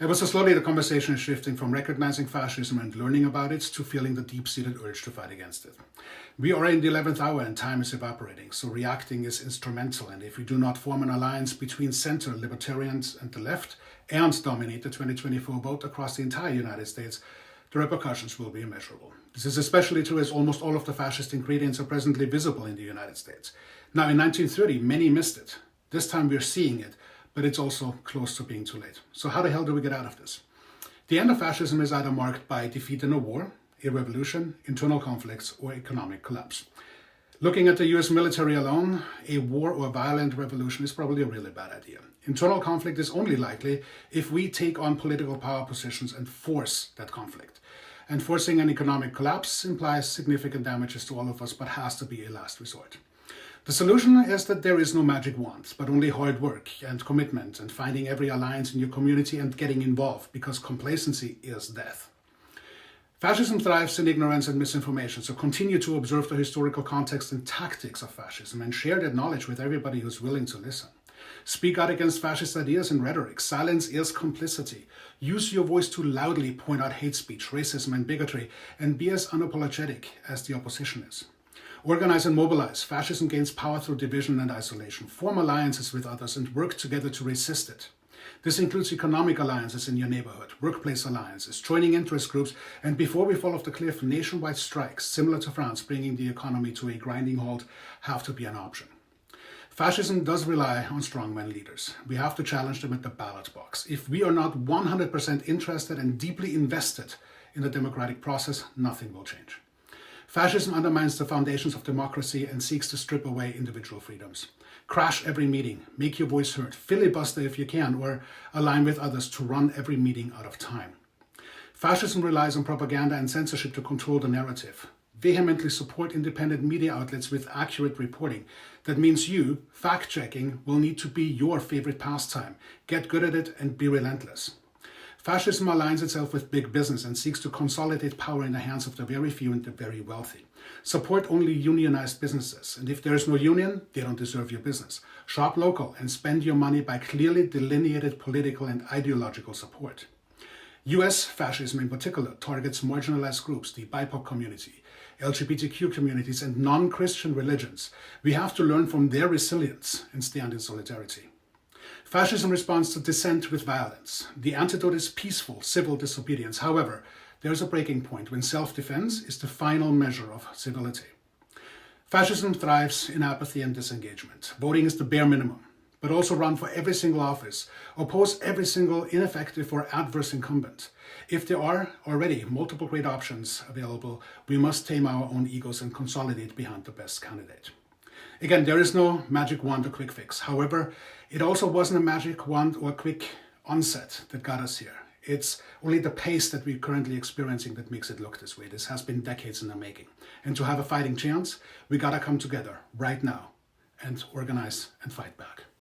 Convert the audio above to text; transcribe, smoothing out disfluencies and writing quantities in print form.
Ever so slowly, the conversation is shifting from recognizing fascism and learning about it to feeling the deep-seated urge to fight against it. We are in the 11th hour and time is evaporating, so reacting is instrumental. And if we do not form an alliance between center libertarians and the left and dominate the 2024 vote across the entire United States, the repercussions will be immeasurable. This is especially true as almost all of the fascist ingredients are presently visible in the United States. Now, in 1930, many missed it. This time we're seeing it, but it's also close to being too late. So how the hell do we get out of this? The end of fascism is either marked by defeat in a war, a revolution, internal conflicts, or economic collapse. Looking at the US military alone, a war or violent revolution is probably a really bad idea. Internal conflict is only likely if we take on political power positions and force that conflict. And forcing an economic collapse implies significant damages to all of us, but has to be a last resort. The solution is that there is no magic wand, but only hard work and commitment and finding every alliance in your community and getting involved, because complacency is death. Fascism thrives in ignorance and misinformation, so continue to observe the historical context and tactics of fascism and share that knowledge with everybody who's willing to listen. Speak out against fascist ideas and rhetoric. Silence is complicity. Use your voice to loudly point out hate speech, racism, and bigotry, and be as unapologetic as the opposition is. Organize and mobilize. Fascism gains power through division and isolation. Form alliances with others and work together to resist it. This includes economic alliances in your neighborhood, workplace alliances, joining interest groups, and before we fall off the cliff, nationwide strikes, similar to France, bringing the economy to a grinding halt, have to be an option. Fascism does rely on strongman leaders. We have to challenge them at the ballot box. If we are not 100% interested and deeply invested in the democratic process, nothing will change. Fascism undermines the foundations of democracy and seeks to strip away individual freedoms. Crash every meeting, make your voice heard, filibuster if you can, or align with others to run every meeting out of time. Fascism relies on propaganda and censorship to control the narrative. Vehemently support independent media outlets with accurate reporting. That means you, fact-checking, will need to be your favorite pastime. Get good at it and be relentless. Fascism aligns itself with big business and seeks to consolidate power in the hands of the very few and the very wealthy. Support only unionized businesses, and if there is no union, they don't deserve your business. Shop local and spend your money by clearly delineated political and ideological support. US fascism in particular targets marginalized groups, the BIPOC community, LGBTQ communities, and non-Christian religions. We have to learn from their resilience and stand in solidarity. Fascism responds to dissent with violence. The antidote is peaceful, civil disobedience. However, there is a breaking point when self-defense is the final measure of civility. Fascism thrives in apathy and disengagement. Voting is the bare minimum, but also run for every single office, oppose every single ineffective or adverse incumbent. If there are already multiple great options available, we must tame our own egos and consolidate behind the best candidate. Again, there is no magic wand or quick fix. However, it also wasn't a magic wand or quick onset that got us here. It's only the pace that we're currently experiencing that makes it look this way. This has been decades in the making. And to have a fighting chance, we gotta come together right now and organize and fight back.